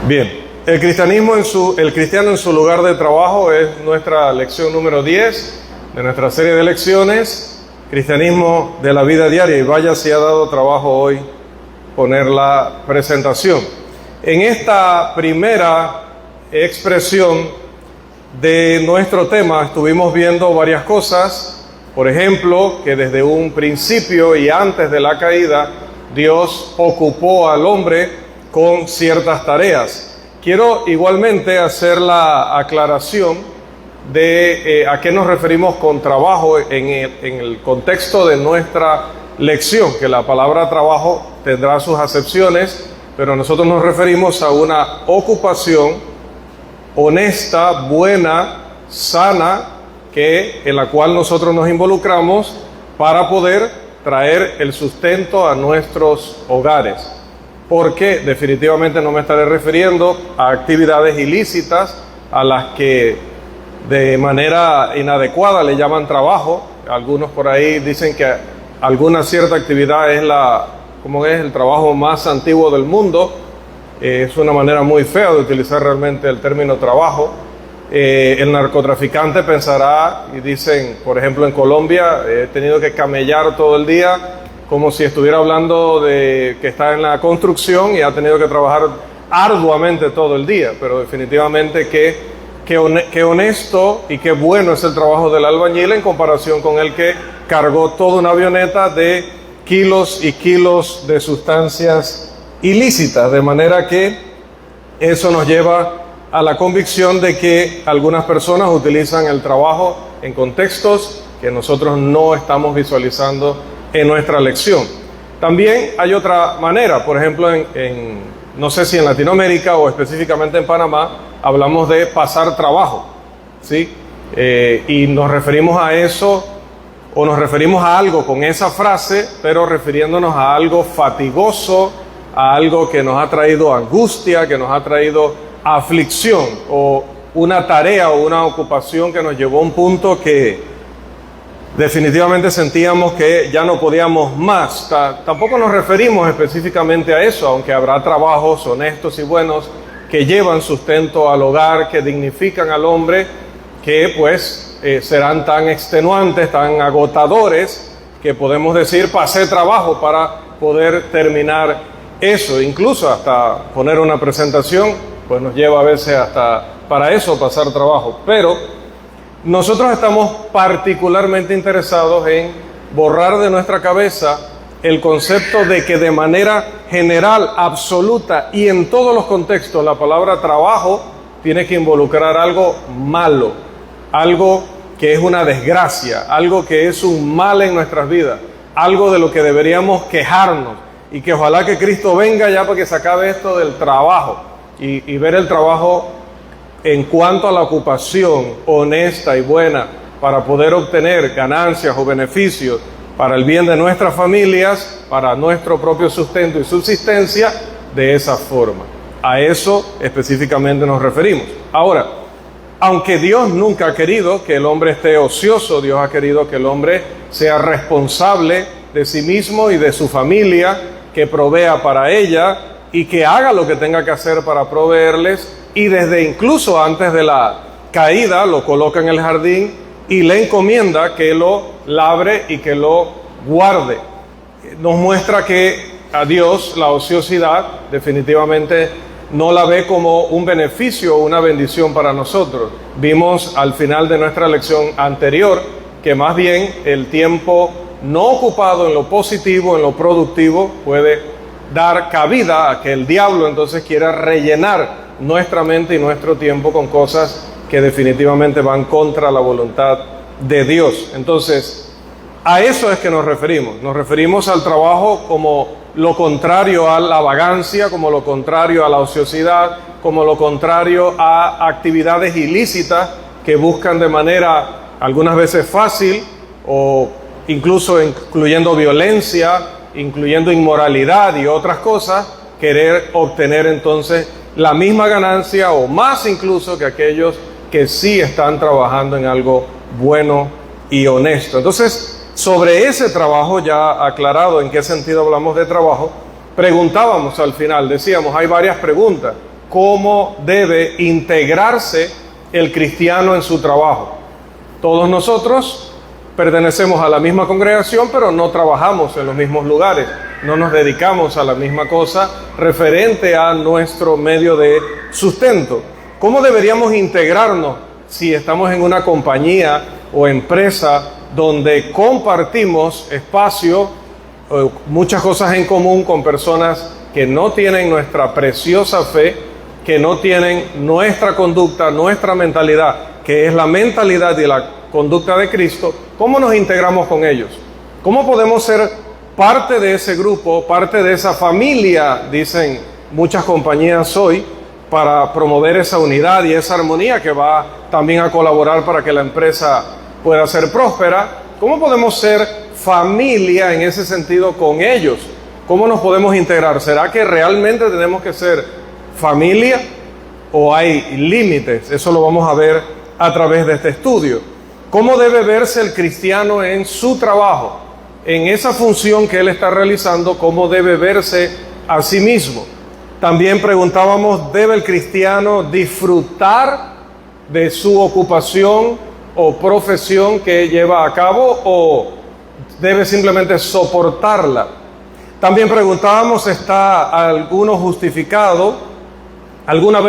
Bien, el cristiano en su lugar de trabajo es nuestra lección número 10 de nuestra serie de lecciones, Cristianismo de la vida diaria, y vaya si ha dado trabajo hoy poner la presentación. En esta primera expresión de nuestro tema estuvimos viendo varias cosas. Por ejemplo, que desde un principio y antes de la caída, Dios ocupó al hombre con ciertas tareas. Quiero igualmente hacer la aclaración de a qué nos referimos con trabajo en el contexto de nuestra lección, que la palabra trabajo tendrá sus acepciones, pero nosotros nos referimos a una ocupación honesta, buena, sana, en la cual nosotros nos involucramos para poder traer el sustento a nuestros hogares. Porque definitivamente no me estaré refiriendo a actividades ilícitas a las que de manera inadecuada le llaman trabajo. Algunos por ahí dicen que alguna cierta actividad es el trabajo más antiguo del mundo. Es una manera muy fea de utilizar realmente el término trabajo. El narcotraficante pensará, y dicen, por ejemplo, en Colombia, he tenido que camellar todo el día, como si estuviera hablando de que está en la construcción y ha tenido que trabajar arduamente todo el día. Pero definitivamente qué honesto y qué bueno es el trabajo del albañil en comparación con el que cargó toda una avioneta de kilos y kilos de sustancias ilícitas. De manera que eso nos lleva a la convicción de que algunas personas utilizan el trabajo en contextos que nosotros no estamos visualizando en nuestra lección. También hay otra manera, por ejemplo, no sé si en Latinoamérica o específicamente en Panamá, hablamos de pasar trabajo, ¿sí? Y nos referimos a eso, o nos referimos a algo con esa frase, pero refiriéndonos a algo fatigoso, a algo que nos ha traído angustia, que nos ha traído aflicción, o una tarea o una ocupación que nos llevó a un punto que definitivamente sentíamos que ya no podíamos más. Tampoco nos referimos específicamente a eso, aunque habrá trabajos honestos y buenos que llevan sustento al hogar, que dignifican al hombre, que pues serán tan extenuantes, tan agotadores, que podemos decir pasé trabajo para poder terminar eso. Incluso hasta poner una presentación, pues nos lleva a veces hasta para eso pasar trabajo. Pero nosotros estamos particularmente interesados en borrar de nuestra cabeza el concepto de que de manera general, absoluta y en todos los contextos, la palabra trabajo tiene que involucrar algo malo, algo que es una desgracia, algo que es un mal en nuestras vidas, algo de lo que deberíamos quejarnos, y que ojalá que Cristo venga ya para que se acabe esto del trabajo y ver el trabajo en cuanto a la ocupación honesta y buena para poder obtener ganancias o beneficios para el bien de nuestras familias, para nuestro propio sustento y subsistencia, de esa forma. A eso específicamente nos referimos. Ahora, aunque Dios nunca ha querido que el hombre esté ocioso, Dios ha querido que el hombre sea responsable de sí mismo y de su familia, que provea para ella y que haga lo que tenga que hacer para proveerles. Y desde incluso antes de la caída lo coloca en el jardín y le encomienda que lo labre y que lo guarde. Nos muestra que a Dios la ociosidad definitivamente no la ve como un beneficio o una bendición para nosotros. Vimos al final de nuestra lección anterior que más bien el tiempo no ocupado en lo positivo, en lo productivo, puede dar cabida a que el diablo entonces quiera rellenar nuestra mente y nuestro tiempo con cosas que definitivamente van contra la voluntad de Dios. Entonces, a eso es que nos referimos. Nos referimos al trabajo como lo contrario a la vagancia, como lo contrario a la ociosidad, como lo contrario a actividades ilícitas que buscan de manera algunas veces fácil, o incluso incluyendo violencia, incluyendo inmoralidad y otras cosas, querer obtener entonces la misma ganancia o más incluso que aquellos que sí están trabajando en algo bueno y honesto. Entonces, sobre ese trabajo, ya aclarado en qué sentido hablamos de trabajo, preguntábamos al final, decíamos, hay varias preguntas. cómo debe integrarse el cristiano en su trabajo. Todos nosotros pertenecemos a la misma congregación, pero no trabajamos en los mismos lugares, no nos dedicamos a la misma cosa referente a nuestro medio de sustento. ¿Cómo deberíamos integrarnos si estamos en una compañía o empresa donde compartimos espacio, muchas cosas en común con personas que no tienen nuestra preciosa fe, que no tienen nuestra conducta, nuestra mentalidad, que es la mentalidad y la conducta de Cristo? ¿Cómo nos integramos con ellos? ¿Cómo podemos ser parte de ese grupo, parte de esa familia, dicen muchas compañías hoy, para promover esa unidad y esa armonía que va también a colaborar para que la empresa pueda ser próspera? ¿Cómo podemos ser familia en ese sentido con ellos? ¿Cómo nos podemos integrar? ¿Será que realmente tenemos que ser familia o hay límites? Eso lo vamos a ver a través de este estudio. ¿Cómo debe verse el cristiano en su trabajo? En esa función que él está realizando, ¿cómo debe verse a sí mismo? También preguntábamos, ¿debe el cristiano disfrutar de su ocupación o profesión que lleva a cabo o debe simplemente soportarla? También preguntábamos, ¿está alguna vez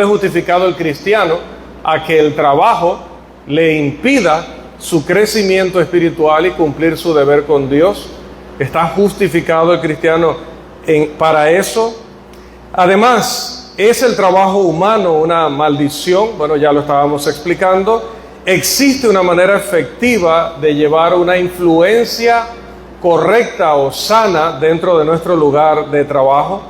justificado el cristiano a que el trabajo le impida su crecimiento espiritual y cumplir su deber con Dios? ¿Está justificado el cristiano para eso? Además, ¿es el trabajo humano una maldición? Bueno, ya lo estábamos explicando. ¿Existe una manera efectiva de llevar una influencia correcta o sana dentro de nuestro lugar de trabajo?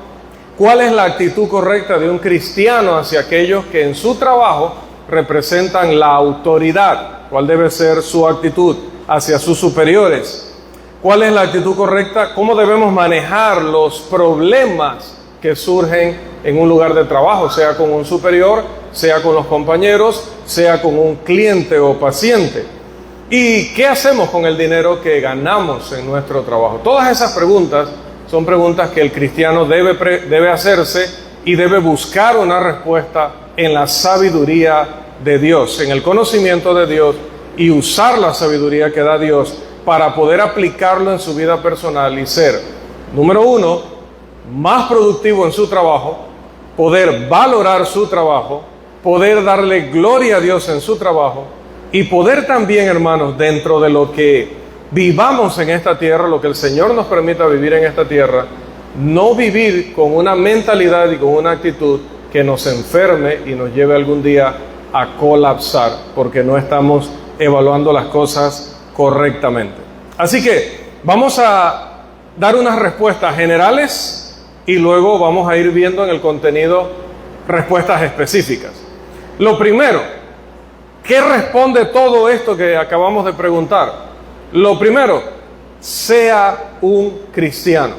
¿Cuál es la actitud correcta de un cristiano hacia aquellos que en su trabajo representan la autoridad? ¿Cuál debe ser su actitud hacia sus superiores? ¿Cuál es la actitud correcta? ¿Cómo debemos manejar los problemas que surgen en un lugar de trabajo, sea con un superior, sea con los compañeros, sea con un cliente o paciente? ¿Y qué hacemos con el dinero que ganamos en nuestro trabajo? Todas esas preguntas son preguntas que el cristiano debe hacerse y debe buscar una respuesta en la sabiduría de Dios, en el conocimiento de Dios, y usar la sabiduría que da Dios para poder aplicarlo en su vida personal y ser, número uno, más productivo en su trabajo, poder valorar su trabajo, poder darle gloria a Dios en su trabajo y poder también, hermanos, dentro de lo que vivamos en esta tierra, lo que el Señor nos permita vivir en esta tierra, no vivir con una mentalidad y con una actitud que nos enferme y nos lleve algún día a colapsar porque no estamos evaluando las cosas correctamente. Así que vamos a dar unas respuestas generales y luego vamos a ir viendo en el contenido respuestas específicas. Lo primero, ¿qué responde todo esto que acabamos de preguntar? Lo primero, sea un cristiano.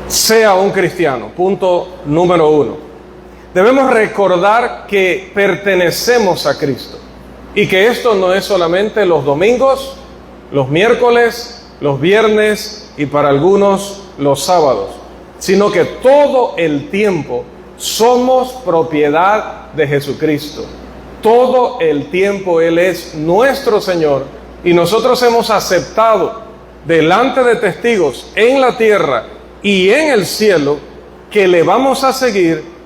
Sea un cristiano, punto número uno. Debemos recordar que pertenecemos a Cristo y que esto no es solamente los domingos, los miércoles, los viernes y para algunos los sábados, sino que todo el tiempo somos propiedad de Jesucristo. Todo el tiempo Él es nuestro Señor y nosotros hemos aceptado delante de testigos en la tierra y en el cielo que le vamos a seguir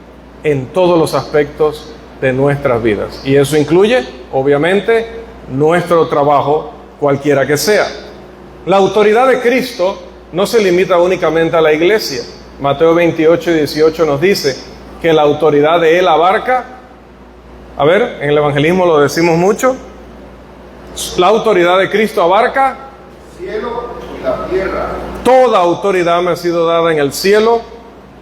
en todos los aspectos de nuestras vidas. Y eso incluye, obviamente, nuestro trabajo, cualquiera que sea. La autoridad de Cristo no se limita únicamente a la iglesia. Mateo 28 y 18 nos dice que la autoridad de Él abarca, a ver, en el evangelismo lo decimos mucho, la autoridad de Cristo abarca cielo y la tierra. Toda autoridad me ha sido dada en el cielo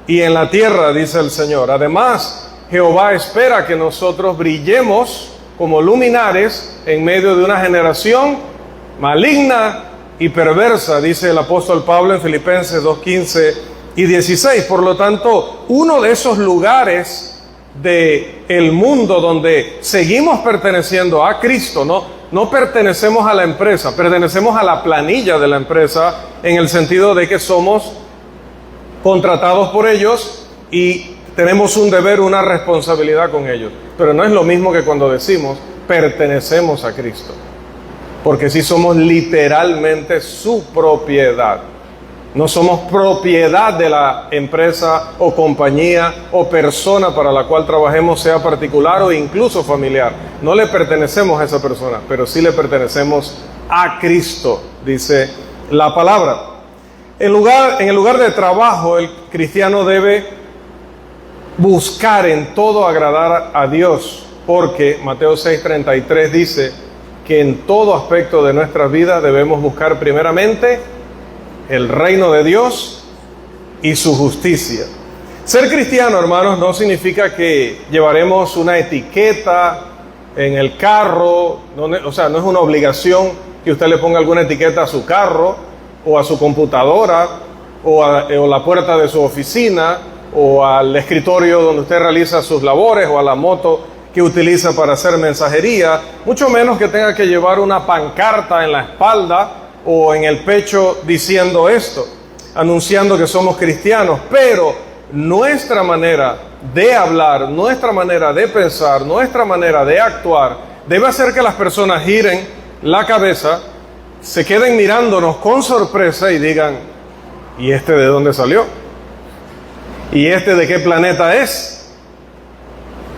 y en la tierra, dice el Señor. Además, Jehová espera que nosotros brillemos como luminares en medio de una generación maligna y perversa, dice el apóstol Pablo en Filipenses 2:15 y 16. Por lo tanto, uno de esos lugares del mundo donde seguimos perteneciendo a Cristo, no pertenecemos a la empresa, pertenecemos a la planilla de la empresa en el sentido de que somos contratados por ellos y tenemos un deber, una responsabilidad con ellos. Pero no es lo mismo que cuando decimos pertenecemos a Cristo. Porque sí somos literalmente su propiedad. No somos propiedad de la empresa o compañía o persona para la cual trabajemos, sea particular o incluso familiar. No le pertenecemos a esa persona, pero sí le pertenecemos a Cristo, dice la palabra. En el lugar de trabajo, el cristiano debe buscar en todo agradar a Dios, porque Mateo 6:33 dice que en todo aspecto de nuestra vida debemos buscar primeramente el reino de Dios y su justicia. Ser cristiano, hermanos, no significa que llevaremos una etiqueta en el carro, o sea, no es una obligación que usted le ponga alguna etiqueta a su carro, o a su computadora, o la puerta de su oficina, o al escritorio donde usted realiza sus labores, o a la moto que utiliza para hacer mensajería, mucho menos que tenga que llevar una pancarta en la espalda o en el pecho diciendo esto, anunciando que somos cristianos. Pero nuestra manera de hablar, nuestra manera de pensar, nuestra manera de actuar debe hacer que las personas giren la cabeza, se queden mirándonos con sorpresa y digan: ¿y este de dónde salió? ¿Y este de qué planeta es?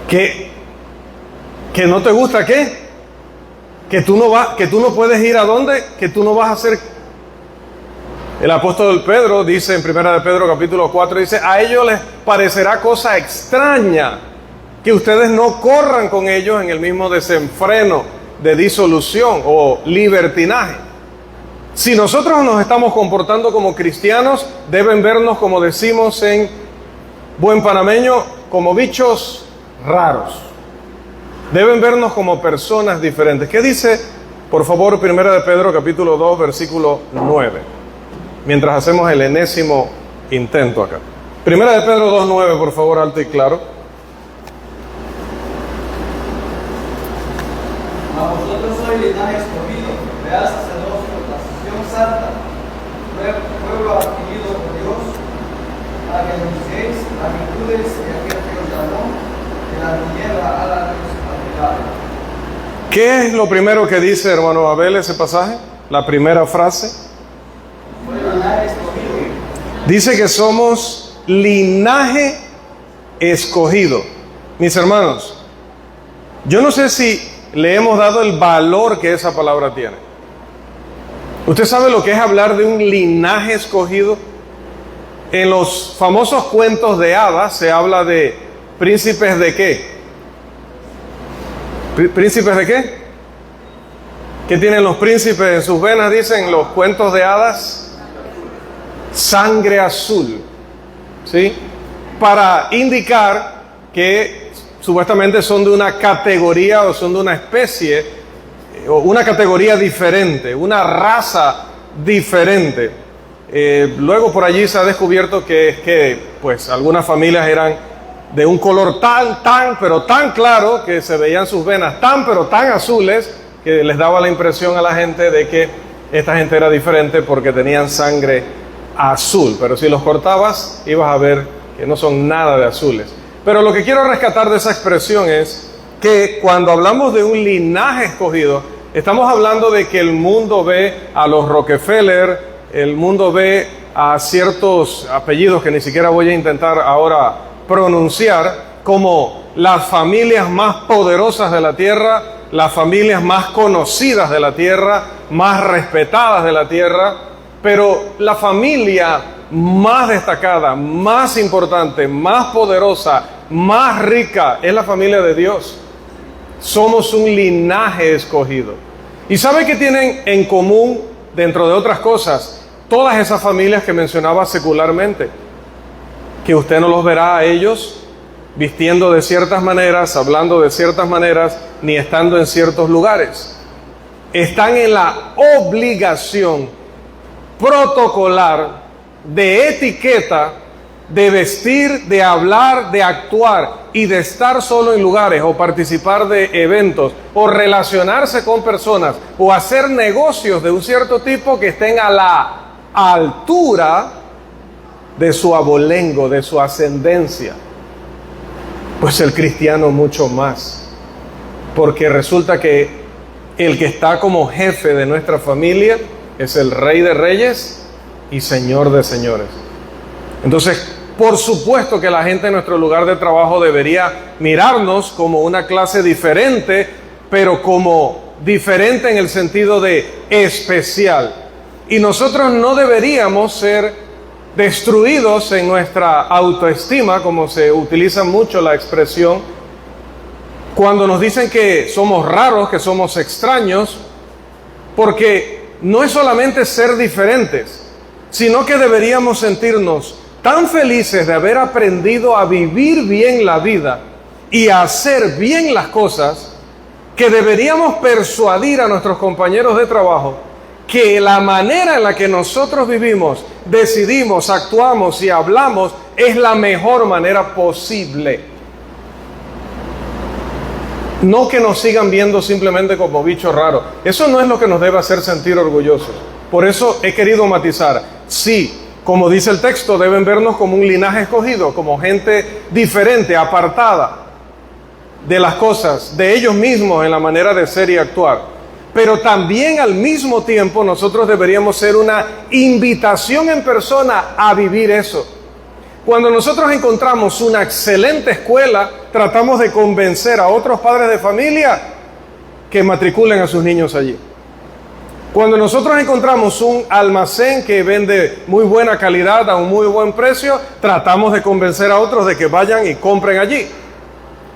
¿Que no te gusta qué? Que tú no puedes ir a dónde, que tú no vas a hacer. El apóstol Pedro dice en 1 de Pedro capítulo 4, dice: a ellos les parecerá cosa extraña que ustedes no corran con ellos en el mismo desenfreno de disolución o libertinaje. Si nosotros nos estamos comportando como cristianos, deben vernos, como decimos en buen panameño, como bichos raros. Deben vernos como personas diferentes. ¿Qué dice, por favor, 1 de Pedro capítulo 2, versículo 9? Mientras hacemos el enésimo intento acá. 1 de Pedro 2, 9, por favor, alto y claro. A vosotros sois linaje escogido, real sacerdocio, nación santa, pueblo adquirido por Dios, para que anunciéis las virtudes de aquel que os llamó de la tiniebla a la luz admirable. ¿Qué es lo primero que dice, hermano Abel, ese pasaje? La primera frase. Linaje escogido. Dice que somos linaje escogido. Mis hermanos, yo no sé si le hemos dado el valor que esa palabra tiene. ¿Usted sabe lo que es hablar de un linaje escogido? En los famosos cuentos de hadas se habla de príncipes de qué. ¿Príncipes de qué? ¿Qué tienen los príncipes en sus venas? Dicen los cuentos de hadas: sangre azul, ¿sí? Para indicar que supuestamente son de una categoría o son de una especie o una categoría diferente, una raza diferente. Luego por allí se ha descubierto que pues algunas familias eran de un color pero tan claro, que se veían sus venas pero tan azules, que les daba la impresión a la gente de que esta gente era diferente porque tenían sangre azul. Pero si los cortabas, ibas a ver que no son nada de azules. Pero lo que quiero rescatar de esa expresión es que cuando hablamos de un linaje escogido, estamos hablando de que el mundo ve a los Rockefeller, el mundo ve a ciertos apellidos que ni siquiera voy a intentar ahora pronunciar, como las familias más poderosas de la tierra, las familias más conocidas de la tierra, más respetadas de la tierra. Pero la familia más destacada, más importante, más poderosa, más rica es la familia de Dios. Somos un linaje escogido. ¿Y sabe qué tienen en común, dentro de otras cosas, todas esas familias que mencionaba secularmente? Que usted no los verá a ellos vistiendo de ciertas maneras, hablando de ciertas maneras, ni estando en ciertos lugares. Están en la obligación protocolar, de etiqueta, de vestir, de hablar, de actuar y de estar solo en lugares o participar de eventos o relacionarse con personas o hacer negocios de un cierto tipo que estén a la altura de su abolengo, de su ascendencia. Pues el cristiano mucho más, porque resulta que el que está como jefe de nuestra familia es el Rey de Reyes y Señor de Señores. Entonces, por supuesto que la gente en nuestro lugar de trabajo debería mirarnos como una clase diferente, pero como diferente en el sentido de especial. Y nosotros no deberíamos ser destruidos en nuestra autoestima, como se utiliza mucho la expresión, cuando nos dicen que somos raros, que somos extraños, porque no es solamente ser diferentes, sino que deberíamos sentirnos tan felices de haber aprendido a vivir bien la vida y a hacer bien las cosas, que deberíamos persuadir a nuestros compañeros de trabajo que la manera en la que nosotros vivimos, decidimos, actuamos y hablamos es la mejor manera posible. No que nos sigan viendo simplemente como bichos raros. Eso no es lo que nos debe hacer sentir orgullosos. Por eso he querido matizar. Sí, como dice el texto, deben vernos como un linaje escogido, como gente diferente, apartada de las cosas, de ellos mismos en la manera de ser y actuar. Pero también al mismo tiempo nosotros deberíamos ser una invitación en persona a vivir eso. Cuando nosotros encontramos una excelente escuela, tratamos de convencer a otros padres de familia que matriculen a sus niños allí. Cuando nosotros encontramos un almacén que vende muy buena calidad a un muy buen precio, tratamos de convencer a otros de que vayan y compren allí.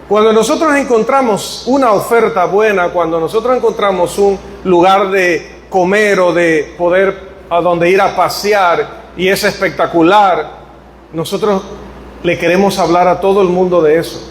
Cuando nosotros encontramos una oferta buena, cuando nosotros encontramos un lugar de comer o de poder a donde ir a pasear y es espectacular, nosotros le queremos hablar a todo el mundo de eso.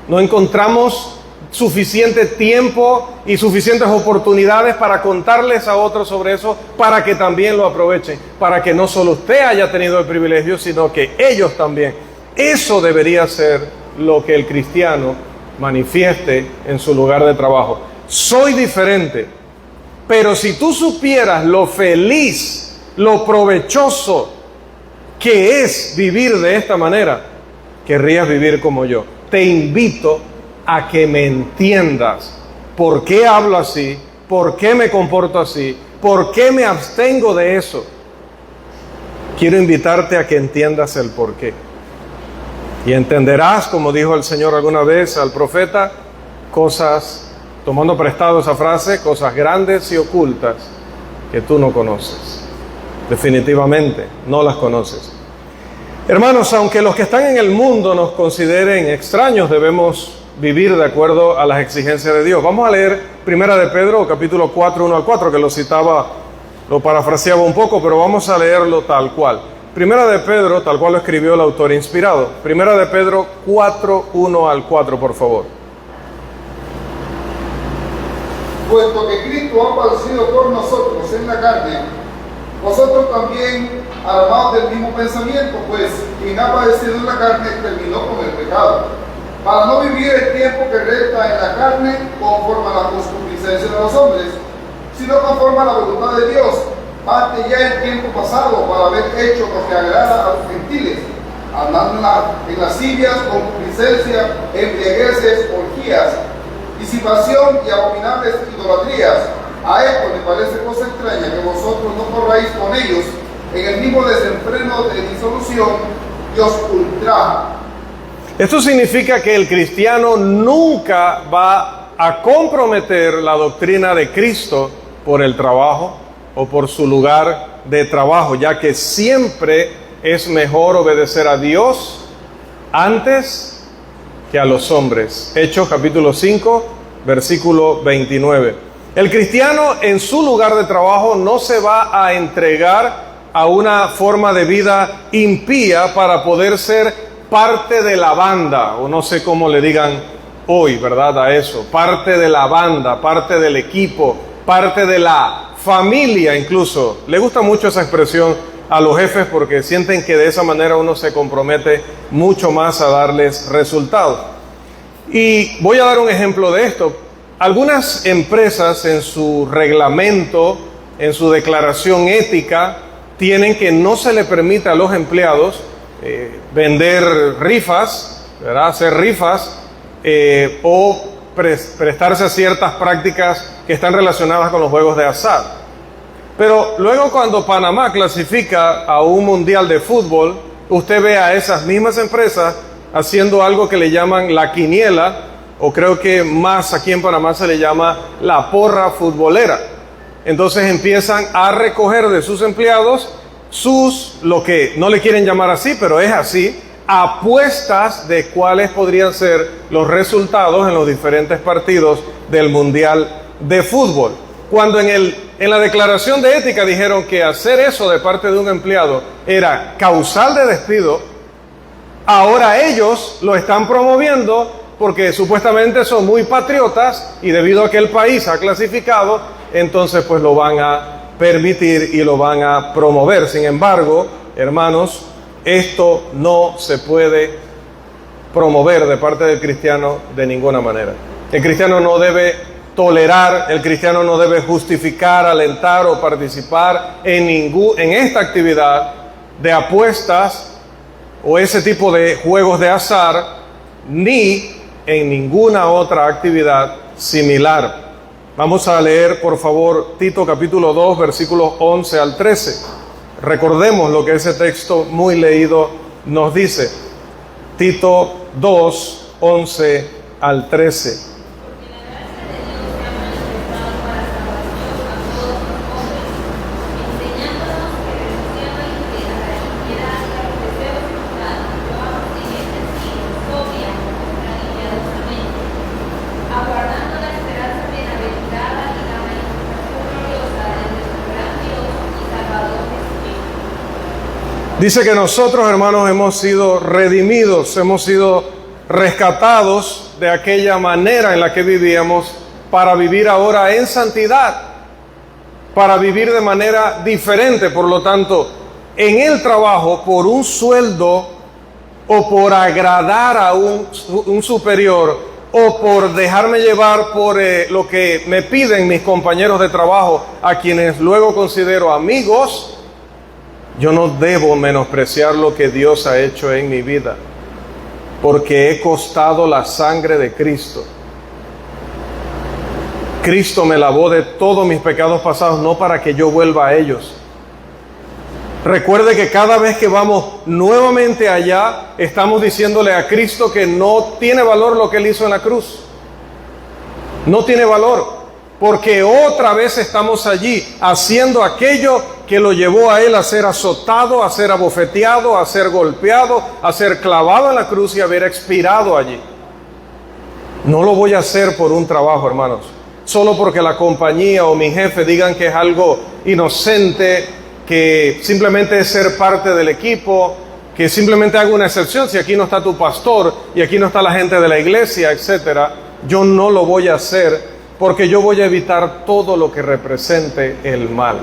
No encontramos suficiente tiempo y suficientes oportunidades para contarles a otros sobre eso, para que también lo aprovechen, para que no solo usted haya tenido el privilegio, sino que ellos también. Eso debería ser lo que el cristiano manifieste en su lugar de trabajo. Soy diferente, pero si tú supieras lo feliz, lo provechoso que es vivir de esta manera, querrías vivir como yo. Te invito a que me entiendas por qué hablo así, por qué me comporto así, por qué me abstengo de eso. Quiero invitarte a que entiendas el por qué. Y entenderás, como dijo el Señor alguna vez al profeta, cosas, tomando prestado esa frase, cosas grandes y ocultas que tú no conoces. Definitivamente no las conoces. Hermanos, aunque los que están en el mundo nos consideren extraños, debemos vivir de acuerdo a las exigencias de Dios. Vamos a leer 1 de Pedro, capítulo 4, 1 al 4, que lo citaba, lo parafraseaba un poco, pero vamos a leerlo tal cual. 1 de Pedro, tal cual lo escribió el autor inspirado. 1 de Pedro 4, 1 al 4, por favor. Puesto que Cristo ha padecido por nosotros en la carne, vosotros también armados del mismo pensamiento, pues quien ha padecido en la carne terminó con el pecado, para no vivir el tiempo que resta en la carne conforme a la concupiscencia de los hombres, sino conforme a la voluntad de Dios, ante ya el tiempo pasado, para haber hecho lo que agrada a los gentiles, andando en lascivias, concupiscencia, embriagueces, orgías, disipación y abominables idolatrías. A esto le parece cosa extraña que vosotros no corráis con ellos en el mismo desenfreno de disolución y os ultraja. Esto significa que el cristiano nunca va a comprometer la doctrina de Cristo por el trabajo o por su lugar de trabajo, ya que siempre es mejor obedecer a Dios antes que a los hombres. Hechos capítulo 5, versículo 29. El cristiano en su lugar de trabajo no se va a entregar a una forma de vida impía para poder ser parte de la banda, o no sé cómo le digan hoy, ¿verdad? A eso, parte de la banda, parte del equipo, parte de la familia incluso. Le gusta mucho esa expresión a los jefes porque sienten que de esa manera uno se compromete mucho más a darles resultados. Y voy a dar un ejemplo de esto. Algunas empresas en su reglamento, en su declaración ética, tienen que no se le permita a los empleados vender rifas, ¿verdad? Hacer rifas o prestarse a ciertas prácticas que están relacionadas con los juegos de azar. Pero luego cuando Panamá clasifica a un mundial de fútbol, usted ve a esas mismas empresas haciendo algo que le llaman la quiniela, o creo que más aquí en Panamá se le llama la porra futbolera. Entonces empiezan a recoger de sus empleados lo que no le quieren llamar así, pero es así, apuestas de cuáles podrían ser los resultados en los diferentes partidos del Mundial de Fútbol. Cuando en la declaración de ética dijeron que hacer eso de parte de un empleado era causal de despido, ahora ellos lo están promoviendo porque supuestamente son muy patriotas y debido a que el país ha clasificado, entonces pues lo van a permitir y lo van a promover. Sin embargo, hermanos, esto no se puede promover de parte del cristiano de ninguna manera. El cristiano no debe tolerar, el cristiano no debe justificar, alentar o participar en esta actividad de apuestas o ese tipo de juegos de azar, ni en ninguna otra actividad similar. Vamos a leer, por favor, Tito capítulo 2, versículos 11 al 13. Recordemos lo que ese texto muy leído nos dice. Tito 2, 11 al 13. Dice que nosotros, hermanos, hemos sido redimidos, hemos sido rescatados de aquella manera en la que vivíamos para vivir ahora en santidad, para vivir de manera diferente. Por lo tanto, en el trabajo, por un sueldo o por agradar a un superior o por dejarme llevar por lo que me piden mis compañeros de trabajo, a quienes luego considero amigos, yo no debo menospreciar lo que Dios ha hecho en mi vida, porque he costado la sangre de Cristo. Cristo me lavó de todos mis pecados pasados, no para que yo vuelva a ellos. Recuerde que cada vez que vamos nuevamente allá, estamos diciéndole a Cristo que no tiene valor lo que Él hizo en la cruz. No tiene valor, porque otra vez estamos allí haciendo aquello que lo llevó a Él a ser azotado, a ser abofeteado, a ser golpeado, a ser clavado en la cruz y a haber expirado allí. No lo voy a hacer por un trabajo, hermanos, solo porque la compañía o mi jefe digan que es algo inocente, que simplemente es ser parte del equipo, que simplemente hago una excepción si aquí no está tu pastor y aquí no está la gente de la iglesia, etcétera. Yo no lo voy a hacer porque yo voy a evitar todo lo que represente el mal.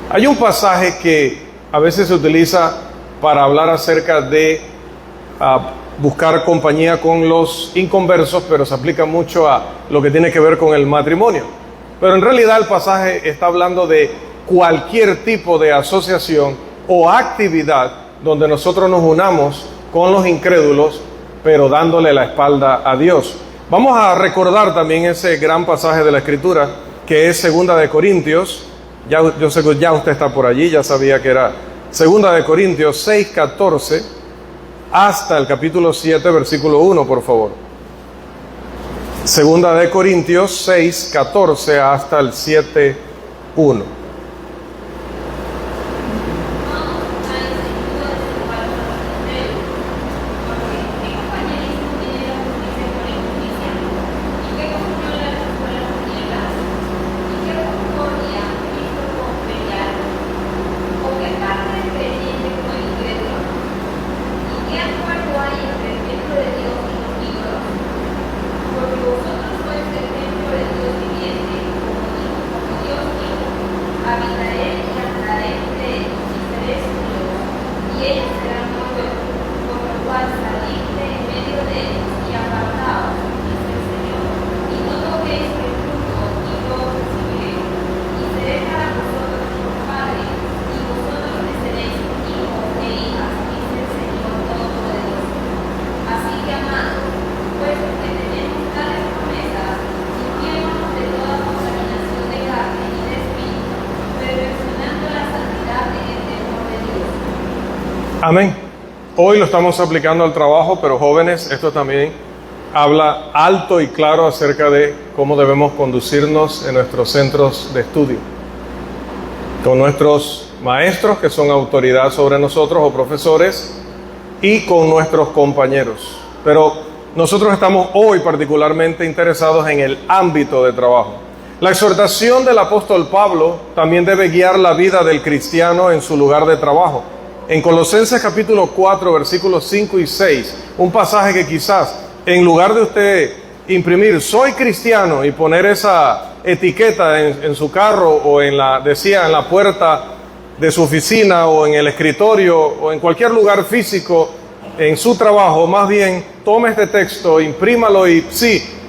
Hay un pasaje que a veces se utiliza para hablar acerca de buscar compañía con los inconversos, pero se aplica mucho a lo que tiene que ver con el matrimonio. Pero en realidad el pasaje está hablando de cualquier tipo de asociación o actividad donde nosotros nos unamos con los incrédulos, pero dándole la espalda a Dios. Vamos a recordar también ese gran pasaje de la Escritura que es 2 de Corintios. Yo sé que ya usted está por allí, ya sabía que era 2 de Corintios 6, 14 hasta el capítulo 7, versículo 1, por favor. 2 de Corintios 6, 14 hasta el 7, 1. Amén. Hoy lo estamos aplicando al trabajo, pero jóvenes, esto también habla alto y claro acerca de cómo debemos conducirnos en nuestros centros de estudio, con nuestros maestros que son autoridad sobre nosotros o profesores y con nuestros compañeros. Pero nosotros estamos hoy particularmente interesados en el ámbito de trabajo. La exhortación del apóstol Pablo también debe guiar la vida del cristiano en su lugar de trabajo. En Colosenses capítulo 4, versículos 5 y 6, un pasaje que quizás en lugar de usted imprimir "soy cristiano" y poner esa etiqueta en su carro o en la puerta de su oficina o en el escritorio o en cualquier lugar físico en su trabajo, más bien tome este texto, imprímalo y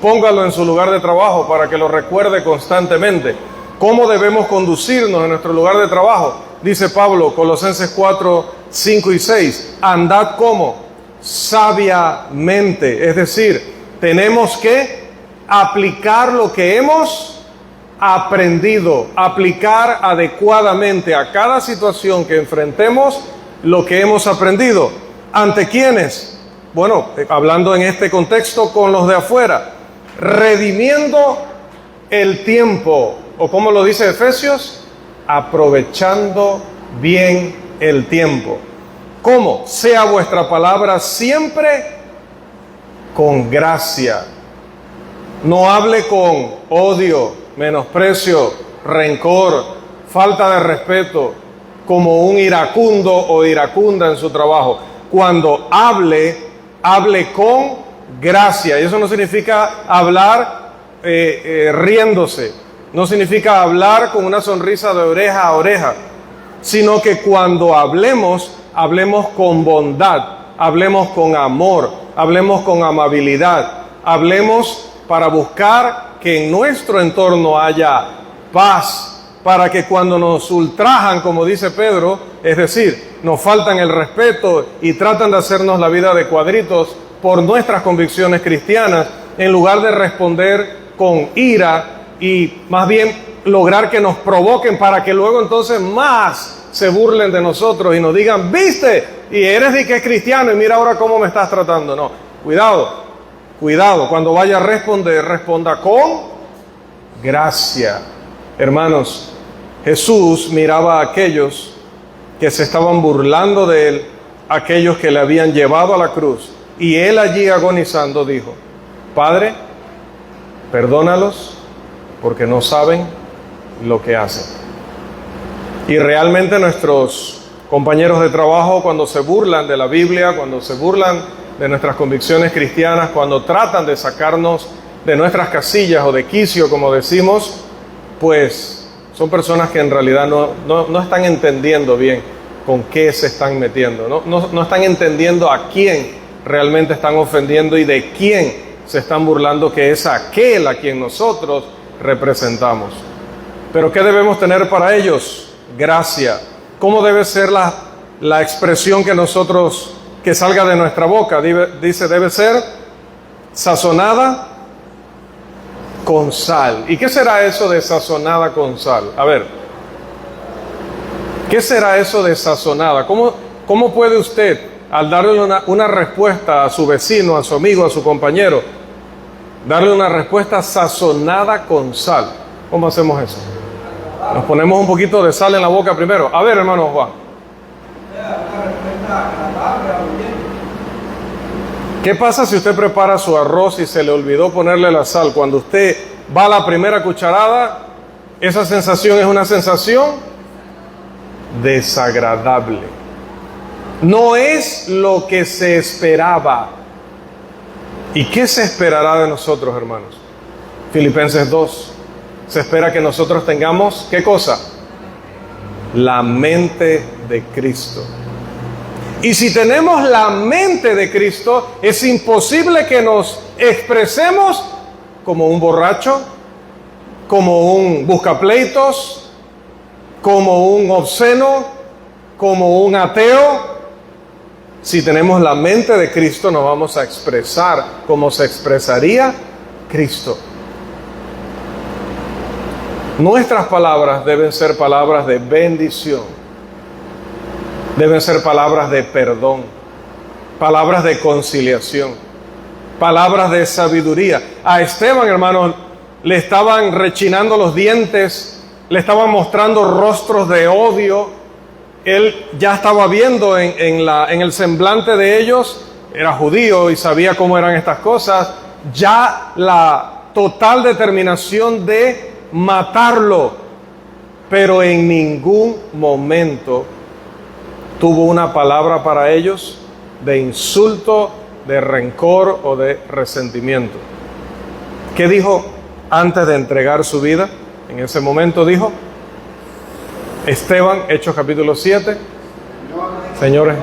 póngalo en su lugar de trabajo para que lo recuerde constantemente. ¿Cómo debemos conducirnos en nuestro lugar de trabajo? Dice Pablo, Colosenses 4, 5 y 6, andad como sabiamente, es decir, tenemos que aplicar lo que hemos aprendido, aplicar adecuadamente a cada situación que enfrentemos lo que hemos aprendido. ¿Ante quiénes? Bueno, hablando en este contexto con los de afuera, redimiendo el tiempo, o como lo dice Efesios, aprovechando bien el tiempo. ¿Cómo? Sea vuestra palabra siempre con gracia. No hable con odio, menosprecio, rencor, falta de respeto, como un iracundo o iracunda en su trabajo. Cuando hable con gracia. Y eso no significa hablar riéndose. No significa hablar con una sonrisa de oreja a oreja. Sino que cuando hablemos con bondad, hablemos con amor, hablemos con amabilidad, hablemos para buscar que en nuestro entorno haya paz, para que cuando nos ultrajan, como dice Pedro, es decir, nos faltan el respeto y tratan de hacernos la vida de cuadritos por nuestras convicciones cristianas, en lugar de responder con ira y más bien lograr que nos provoquen para que luego entonces más se burlen de nosotros y nos digan, ¿viste? Y eres de que es cristiano y mira ahora cómo me estás tratando. No, cuidado, cuando vaya a responder, responda con gracia. Hermanos, Jesús miraba a aquellos que se estaban burlando de él, aquellos que le habían llevado a la cruz, y él allí agonizando dijo, Padre, perdónalos porque no saben lo que hacen. Y realmente nuestros compañeros de trabajo, cuando se burlan de la Biblia, cuando se burlan de nuestras convicciones cristianas, cuando tratan de sacarnos de nuestras casillas o de quicio, como decimos, pues son personas que en realidad no están entendiendo bien con qué se están metiendo, no están entendiendo a quién realmente están ofendiendo y de quién se están burlando, que es aquel a quien nosotros representamos. Pero ¿qué debemos tener para ellos? Gracia. ¿Cómo debe ser la expresión que salga de nuestra boca? Dice, debe ser sazonada con sal. ¿Y qué será eso de sazonada con sal? A ver, ¿qué será eso de sazonada? ¿Cómo puede usted, al darle una respuesta a su vecino, a su amigo, a su compañero, darle una respuesta sazonada con sal? ¿Cómo hacemos eso? Nos ponemos un poquito de sal en la boca primero. A ver, hermano Juan. ¿Qué pasa si usted prepara su arroz y se le olvidó ponerle la sal? Cuando usted va a la primera cucharada, esa sensación es una sensación desagradable. No es lo que se esperaba. ¿Y qué se esperará de nosotros, hermanos? Filipenses 2. Se espera que nosotros tengamos, ¿qué cosa? La mente de Cristo. Y si tenemos la mente de Cristo, es imposible que nos expresemos como un borracho, como un buscapleitos, como un obsceno, como un ateo. Si tenemos la mente de Cristo, nos vamos a expresar como se expresaría Cristo. Nuestras palabras deben ser palabras de bendición. Deben ser palabras de perdón, palabras de conciliación, palabras de sabiduría. A Esteban, hermanos, le estaban rechinando los dientes, le estaban mostrando rostros de odio. Él ya estaba viendo en el semblante de ellos, era judío y sabía cómo eran estas cosas, ya la total determinación de matarlo, pero en ningún momento tuvo una palabra para ellos de insulto, de rencor o de resentimiento. ¿Qué dijo antes de entregar su vida? En ese momento dijo, Esteban, Hechos capítulo 7, señores,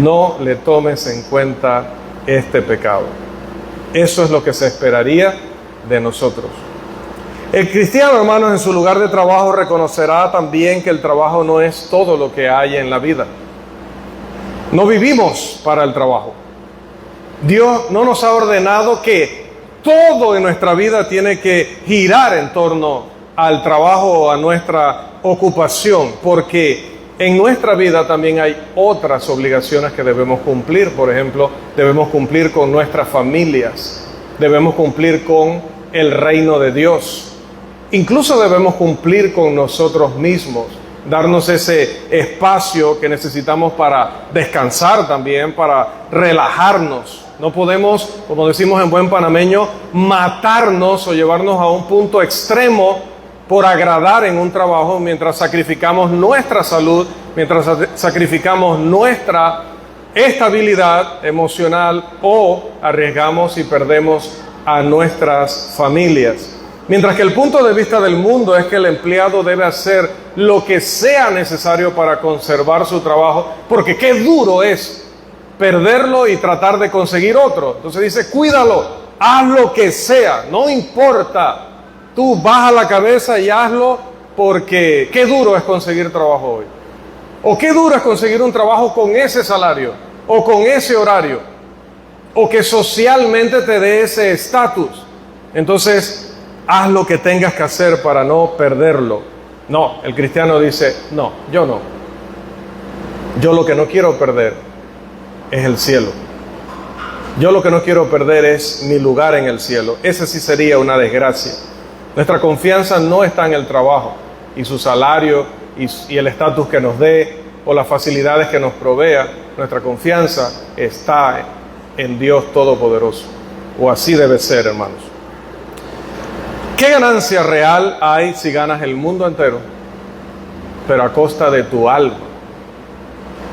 no le tomes en cuenta este pecado. Eso es lo que se esperaría de nosotros. El cristiano, hermanos, en su lugar de trabajo reconocerá también que el trabajo no es todo lo que hay en la vida. No vivimos para el trabajo. Dios no nos ha ordenado que todo en nuestra vida tiene que girar en torno al trabajo o a nuestra ocupación, porque en nuestra vida también hay otras obligaciones que debemos cumplir. Por ejemplo, debemos cumplir con nuestras familias, debemos cumplir con el reino de Dios. Incluso debemos cumplir con nosotros mismos, darnos ese espacio que necesitamos para descansar también, para relajarnos. No podemos, como decimos en buen panameño, matarnos o llevarnos a un punto extremo por agradar en un trabajo mientras sacrificamos nuestra salud, mientras sacrificamos nuestra estabilidad emocional o arriesgamos y perdemos a nuestras familias. Mientras que el punto de vista del mundo es que el empleado debe hacer lo que sea necesario para conservar su trabajo, porque qué duro es perderlo y tratar de conseguir otro. Entonces dice, cuídalo, haz lo que sea, no importa. Tú baja la cabeza y hazlo, porque qué duro es conseguir trabajo hoy. O qué duro es conseguir un trabajo con ese salario, o con ese horario, o que socialmente te dé ese estatus. Entonces, haz lo que tengas que hacer para no perderlo. No, el cristiano dice, no, yo no. Yo lo que no quiero perder es el cielo. Yo lo que no quiero perder es mi lugar en el cielo. Ese sí sería una desgracia. Nuestra confianza no está en el trabajo y su salario y el estatus que nos dé o las facilidades que nos provea. Nuestra confianza está en Dios Todopoderoso. O así debe ser, hermanos. ¿Qué ganancia real hay si ganas el mundo entero, pero a costa de tu alma?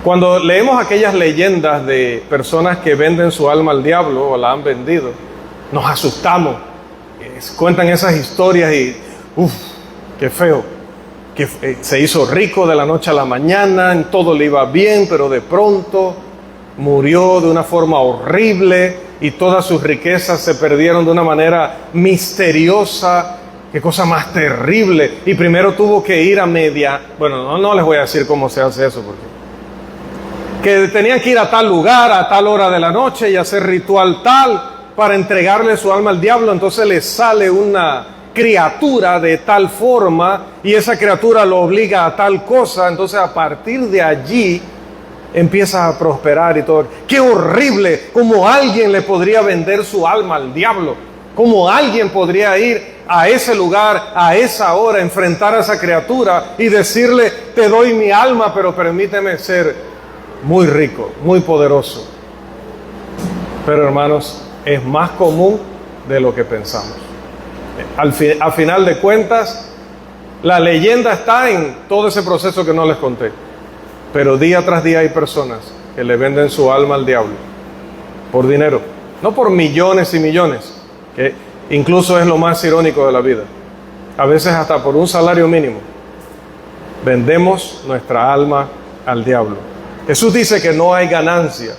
Cuando leemos aquellas leyendas de personas que venden su alma al diablo o la han vendido, nos asustamos. Cuentan esas historias y qué feo, que se hizo rico de la noche a la mañana, en todo le iba bien, pero de pronto murió de una forma horrible y todas sus riquezas se perdieron de una manera misteriosa. Qué cosa más terrible. Y primero tuvo que ir a bueno, no les voy a decir cómo se hace eso, porque que tenían que ir a tal lugar, a tal hora de la noche y hacer ritual tal para entregarle su alma al diablo. Entonces le sale una criatura de tal forma y esa criatura lo obliga a tal cosa. Entonces a partir de allí empieza a prosperar y todo. ¡Qué horrible! ¿Cómo alguien le podría vender su alma al diablo? ¿Cómo alguien podría ir a ese lugar, a esa hora, enfrentar a esa criatura y decirle, te doy mi alma, pero permíteme ser muy rico, muy poderoso? Pero hermanos, es más común de lo que pensamos. A final de cuentas, la leyenda está en todo ese proceso que no les conté. Pero día tras día hay personas que le venden su alma al diablo por dinero, no por millones y millones, que incluso es lo más irónico de la vida. A veces hasta por un salario mínimo vendemos nuestra alma al diablo. Jesús dice que no hay ganancia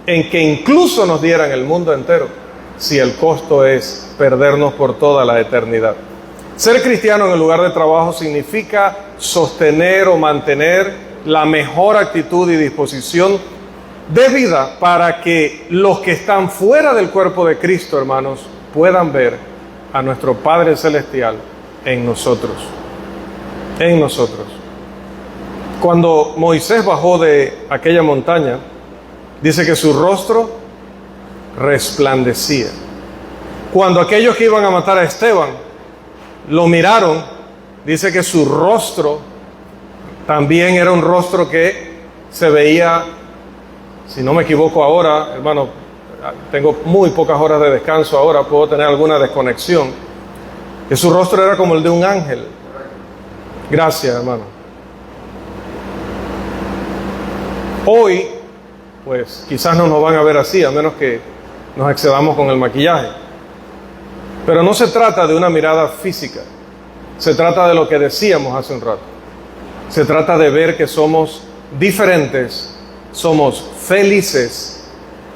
en que incluso nos dieran el mundo entero si el costo es perdernos por toda la eternidad. Ser cristiano en el lugar de trabajo significa sostener o mantener la mejor actitud y disposición de vida para que los que están fuera del cuerpo de Cristo, hermanos, puedan ver a nuestro Padre Celestial en nosotros. En nosotros. Cuando Moisés bajó de aquella montaña, dice que su rostro resplandecía. Cuando aquellos que iban a matar a Esteban lo miraron, dice que su rostro también era un rostro que se veía, si no me equivoco ahora, hermano, tengo muy pocas horas de descanso ahora, puedo tener alguna desconexión, que su rostro era como el de un ángel. Gracias, hermano. Hoy, pues quizás no nos van a ver así, a menos que nos excedamos con el maquillaje. Pero no se trata de una mirada física, se trata de lo que decíamos hace un rato. Se trata de ver que somos diferentes, somos felices,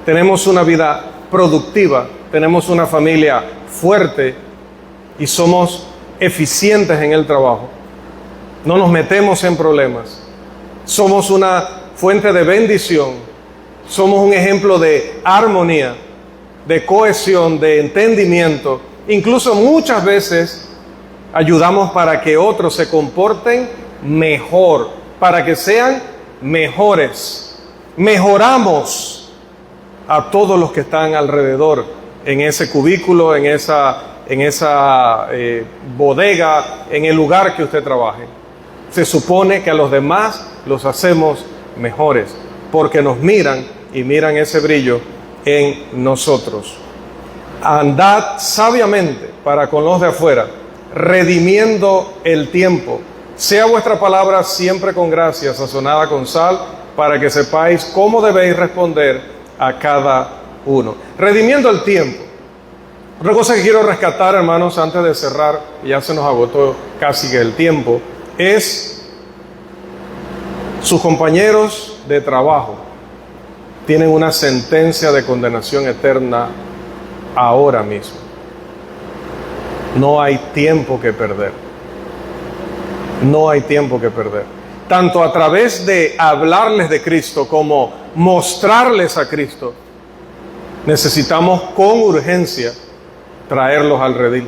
tenemos una vida productiva, tenemos una familia fuerte y somos eficientes en el trabajo. No nos metemos en problemas, somos una fuente de bendición, somos un ejemplo de armonía, de cohesión, de entendimiento. Incluso muchas veces ayudamos para que otros se comporten mejor, para que sean mejores. Mejoramos a todos los que están alrededor, en ese cubículo, en esa bodega, en el lugar que usted trabaje. Se supone que a los demás los hacemos mejores, porque nos miran y miran ese brillo en nosotros. Andad sabiamente para con los de afuera, redimiendo el tiempo. Sea vuestra palabra siempre con gracia, sazonada con sal, para que sepáis cómo debéis responder a cada uno. Redimiendo el tiempo. Otra cosa que quiero rescatar, hermanos, antes de cerrar, ya se nos agotó casi que el tiempo, es sus compañeros de trabajo tienen una sentencia de condenación eterna ahora mismo. No hay tiempo que perder. No hay tiempo que perder. Tanto a través de hablarles de Cristo como mostrarles a Cristo, necesitamos con urgencia traerlos al redil.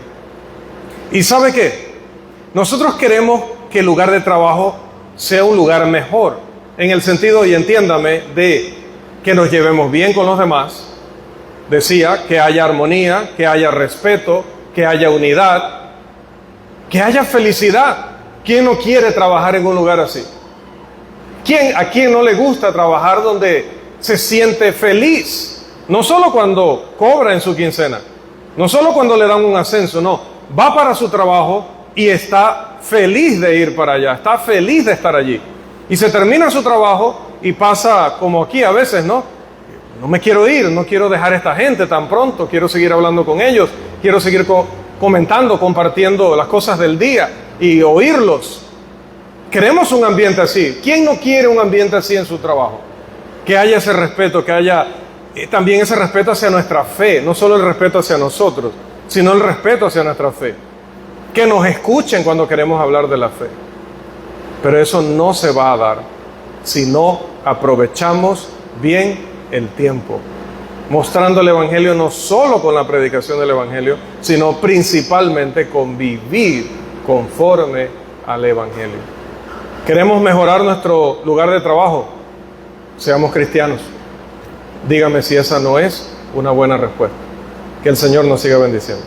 ¿Y sabe qué? Nosotros queremos que el lugar de trabajo sea un lugar mejor, en el sentido, y entiéndame, de que nos llevemos bien con los demás. Decía, que haya armonía, que haya respeto, que haya unidad, que haya felicidad. ¿Quién no quiere trabajar en un lugar así? ¿A quién no le gusta trabajar donde se siente feliz? No solo cuando cobra en su quincena, no solo cuando le dan un ascenso, no. Va para su trabajo y está feliz de ir para allá, está feliz de estar allí. Y se termina su trabajo y pasa como aquí a veces, ¿no? No me quiero ir, no quiero dejar a esta gente tan pronto, quiero seguir hablando con ellos, quiero seguir comentando, compartiendo las cosas del día y oírlos. Queremos un ambiente así. ¿Quién no quiere un ambiente así en su trabajo? Que haya ese respeto, que haya también ese respeto hacia nuestra fe, no solo el respeto hacia nosotros, sino el respeto hacia nuestra fe. Que nos escuchen cuando queremos hablar de la fe. Pero eso no se va a dar si no aprovechamos bien el tiempo, mostrando el Evangelio no solo con la predicación del Evangelio, sino principalmente con vivir conforme al Evangelio. ¿Queremos mejorar nuestro lugar de trabajo? Seamos cristianos. Dígame si esa no es una buena respuesta. Que el Señor nos siga bendiciendo.